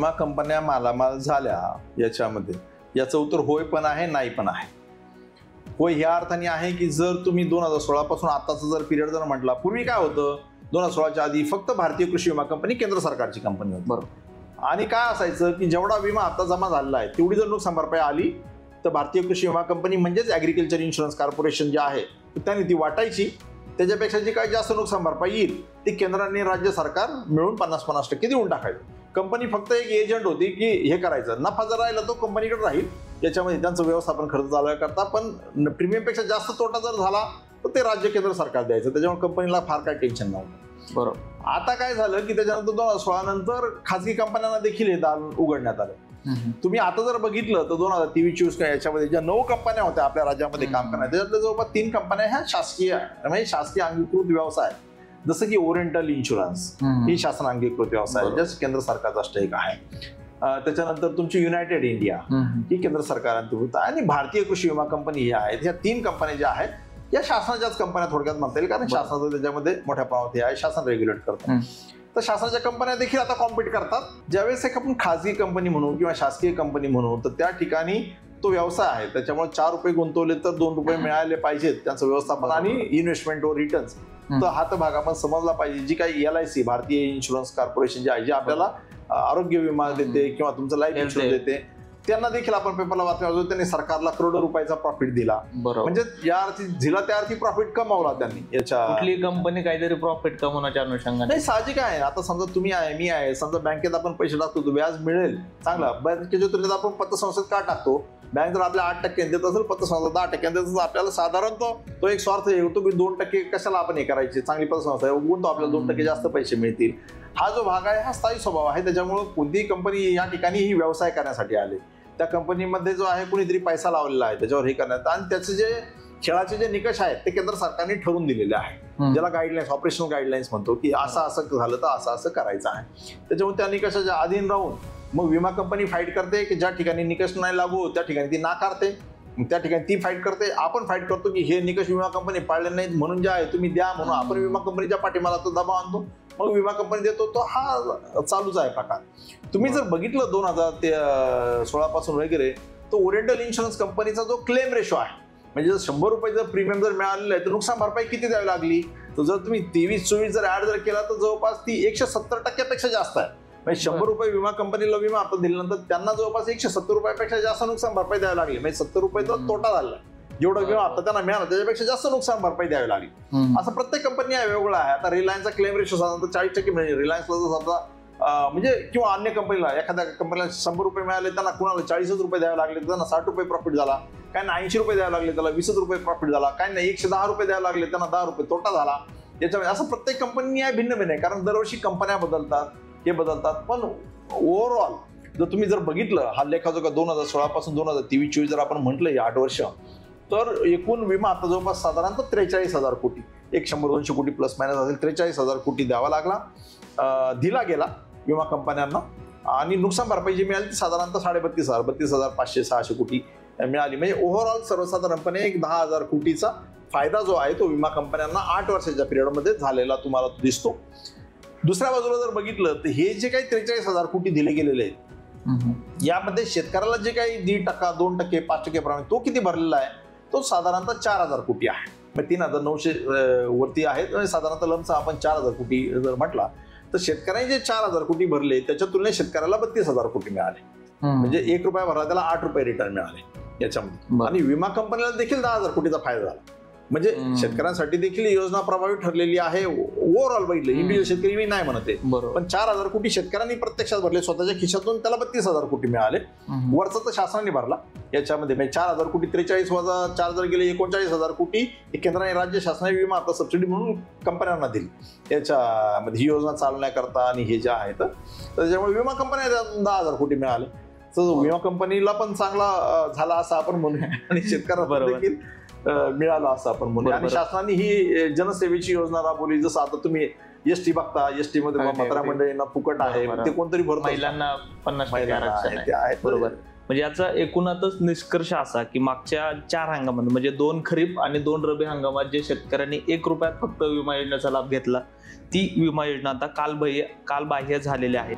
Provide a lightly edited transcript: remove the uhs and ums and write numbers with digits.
विमा कंपन्या मालामाल झाल्या याच्यामध्ये, याचं उत्तर होय पण आहे, नाही पण आहे. होय ह्या अर्थाने आहे की जर तुम्ही 2016 पासून आताचा जर पिरियड जर म्हटला, पूर्वी काय होतं, 2016च्या आधी फक्त भारतीय कृषी विमा कंपनी केंद्र सरकारची कंपनी होती. बरोबर. आणि काय असायचं की जेवढा विमा आता जमा झालेला आहे तेवढी जर नुकसान भरपाई आली तर भारतीय कृषी विमा कंपनी म्हणजेच ॲग्रिकल्चर इन्शुरन्स कॉर्पोरेशन जे आहे त्यांनी ती वाटायची. त्याच्यापेक्षा जी काही जास्त नुकसान भरपाई येईल ती केंद्र आणि राज्य सरकार मिळून 50-50% देऊन टाकायचं. कंपनी फक्त एक एजंट होती की हे करायचं, नफा जर राहिला तो कंपनीकडे राहील, याच्यामध्ये त्यांचं व्यवस्थापन खर्च चालू करता, पण प्रीमियमपेक्षा जास्त तोटा जर झाला तर ते राज्य केंद्र सरकार द्यायचं. त्याच्यामुळे कंपनीला फार काही टेन्शन नव्हतं. बरोबर. आता काय झालं की त्याच्यानंतर 2016 नंतर खाजगी कंपन्यांना देखील हे दार उघडण्यात आलं. तुम्ही आता जर बघितलं तर 2023-24 याच्यामध्ये ज्या 9 कंपन्या होत्या आपल्या राज्यामध्ये काम करणाऱ्या, त्याच्यातल्या जवळपास 3 कंपन्या ह्या शासकीय म्हणजे शासकीय अंगीकृत व्यवसाय, जसं की ओरिएंटल इन्शुरन्स ही शासन अंगीकृत व्यवसाय जस्ट केंद्र सरकारचा स्टेक आहे. त्याच्यानंतर तुमची युनायटेड इंडिया ही केंद्र सरकार अंतर्गत, आणि भारतीय कृषी विमा कंपनी ही आहेत. ह्या 3 कंपन्या ज्या आहेत या शासनाच्याच कंपन्या थोडक्यात म्हणता येईल, कारण शासनाचं त्याच्यामध्ये मोठ्या प्रमाणात हे आहे, शासन रेग्युलेट करतं. तर शासनाच्या कंपन्या देखील आता कॉम्पिट करतात. ज्यावेळेस एक आपण खाजगी कंपनी म्हणू किंवा शासकीय कंपनी म्हणू तर त्या ठिकाणी तो व्यवसाय आहे, त्याच्यामुळे 4 रुपये गुंतवले तर 2 रुपये मिळाले पाहिजेत त्यांचं व्यवस्थापन आणि इन्व्हेस्टमेंट व रिटर्न्स. तर हा तर भाग आपण समजला पाहिजे. जी काही LIC भारतीय इन्शुरन्स कॉर्पोरेशन जे आहे, जे आपल्याला आरोग्य विमा देते किंवा तुमचं लाईफ इन्शुरन्स देते, त्यांना देखील आपण पेपरला बातम्या वाचतो त्यांनी सरकारला करोडो रुपयाचा प्रॉफिट दिला. म्हणजे या अर्थी झिला त्या अर्थी प्रॉफिट कमावला त्यांनी. याच्या कुठली कंपनी काहीतरी प्रॉफिट कमवण्याच्या अनुषंगाने नाही, साहजिक आहे. आता समजा तुम्ही आहे, मी आहे, समजा बँकेत आपण पैसे टाकतो, व्याज मिळेल चांगला, बँकेच्या तुलनेत आपण पतसंस्थेत का टाकतो? बँक जर आपल्या 8% देत असेल, पतसंस्था 10% देत असेल, आपल्याला साधारण तो एक स्वार्थ होतो की 2% कशाला आपण हे करायचे, चांगली पतसंस्था आहे, उगवून तो आपल्याला 2% जास्त पैसे मिळतील. हा जो भाग आहे हा स्थायी स्वभाव आहे. त्याच्यामुळे कोणतीही कंपनी या ठिकाणी ही व्यवसाय करण्यासाठी आले, त्या कंपनीमध्ये जो आहे कुणीतरी पैसा लावलेला आहे त्याच्यावर हे करण्यात, आणि त्याचे जे खेळाचे जे निकष आहेत ते केंद्र सरकारने ठरवून दिलेले आहे, ज्याला गाईडलाईन्स, ऑपरेशनल गाईडलाईन्स म्हणतो, की असं झालं तर असं करायचं आहे. त्याच्यामुळे त्या निकषाच्या अधीन राहून मग विमा कंपनी फाईट करते की ज्या ठिकाणी निकष नाही लागू त्या ठिकाणी ती नाकारते, त्या ठिकाणी ती फाईट करते. आपण फाईट करतो की हे निकष विमा कंपनी पाळले नाहीत म्हणून जे आहे तुम्ही द्या, म्हणून आपण विमा कंपनीच्या पाठीमाला तो दबाव आणतो, मग विमा कंपनी देतो. तो हा चालूच आहे प्रकार. तुम्ही जर बघितलं 2016 पासून वगैरे, तो ओरिएंटल इन्शुरन्स कंपनीचा जो क्लेम रेशो आहे, म्हणजे जर 100 रुपये जर प्रीमियम जर मिळालेलं आहे तर नुकसान भरपाई किती द्यावी लागली, तर जर तुम्ही 23-24 जर ऍड जर केला तर जवळपास ती 170% जास्त आहे. म्हणजे 100 रुपये विमा कंपनीला विमा आता दिल्यानंतर त्यांना जवळपास 170 रुपयापेक्षा जास्त नुकसान भरपाई द्यावी लागली. म्हणजे 70 रुपये तर तोटा झाला, जेवढा विमा आता त्यांना मिळाला त्याच्यापेक्षा जास्त नुकसान भरपाई द्यावी लागली. असं प्रत्येक कंपनी वेगळा आहे. आता रिलायन्सचा क्लेम रेशो साधारणतः 40%, म्हणजे रिलायन्सला जर समजा म्हणजे किंवा अन्य कंपनीला, एखाद्या कंपनीला 100 रुपये मिळाले, त्यांना कुणाला 40 रुपये द्यावे लागले, त्यांना 60 रुपये प्रॉफिट झाला, काही 80 रुपये द्यावे लागले, त्याला 20 रुपये प्रॉफिट झाला, काही नाही 110 रुपये द्यावे लागले, त्यांना 10 रुपये तोटा झाला. याच्यामध्ये असं प्रत्येक कंपनी भिन्न भिन्न आहे, कारण दरवर्षी कंपन्या बदलतात, हे बदलतात. पण ओव्हरऑल जर तुम्ही जर बघितलं हा लेखाजोखा 2016 पासून 2023-24 जर आपण म्हटलं हे 8 वर्ष, तर एकूण विमा आता जवळपास साधारणतः 43,000 कोटी, एक 100-200 कोटी प्लस मायनस असेल, 43,000 कोटी द्यावा लागला, दिला गेला विमा कंपन्यांना. आणि नुकसान भरपाई जी मिळाली ती साधारणतः 32,500-600 कोटी मिळाली. म्हणजे ओव्हरऑल सर्वसाधारणपणे एक 10,000 कोटीचा फायदा जो आहे तो विमा कंपन्यांना 8 वर्षाच्या पिरियडमध्ये झालेला तुम्हाला दिसतो. दुसऱ्या बाजूला जर बघितलं तर हे जे काही 43,000 कोटी दिले गेलेले आहेत, यामध्ये शेतकऱ्याला जे काही 1.5%, 2%, 5% प्रमाणे तो किती भरलेला आहे, तो साधारणतः 4,000 कोटी आहे. मग 3,900 वरती आहेत. साधारणतः लमचा आपण 4,000 कोटी जर म्हटला तर शेतकऱ्यांनी जे 4,000 कोटी भरले त्याच्या तुलनेत शेतकऱ्याला 32,000 कोटी मिळाले. म्हणजे 1 रुपया भरला त्याला 8 रुपये रिटर्न मिळाले याच्यामध्ये. आणि विमा कंपनीला देखील 10,000 कोटीचा फायदा झाला. म्हणजे शेतकऱ्यांसाठी देखील योजना प्रभावी ठरलेली आहे. ओव्हरऑल बघितलं, इंडिव्हिज्युअल शेतकरी मी नाही म्हणते, पण 4,000 कोटी शेतकऱ्यांनी प्रत्यक्षात भरले स्वतःच्या खिशातून, त्याला 32,000 कोटी मिळाले. वरचा तर शासनाने भरला याच्यामध्ये. म्हणजे 4,000 कोटी 43 वजा 4 जर गेले 39,000 कोटी केंद्राने राज्य शासनाने विमा आता सबसिडी म्हणून कंपन्यांना दिली याच्यामध्ये ही योजना चालवण्याकरता. आणि हे जे आहेत त्याच्यामुळे विमा कंपन्या 10,000 कोटी मिळाले. तर विमा कंपनीला पण चांगला झाला असं आपण म्हणूया, आणि शेतकऱ्यांना देखील मिळाला असं आपण म्हणूया. आणि शासनाने ही जनसेवेची योजना राबवली. जसं आता तुम्ही एसटी बघता, एसटी मध्ये म्हातारा मंडळींना फुकट आहे, ते कोणतरी भरतो, महिलांना 50% आरक्षण आहे. बरोबर. म्हणजे याचा एकूणातच निष्कर्ष असा की मागच्या 4 हंगामात, म्हणजे 2 खरीप आणि 2 रब्बी हंगामात जे शेतकऱ्यांनी 1 रुपयात फक्त विमा योजनेचा लाभ घेतला, ती विमा योजना आता कालबाह्य झालेली आहे.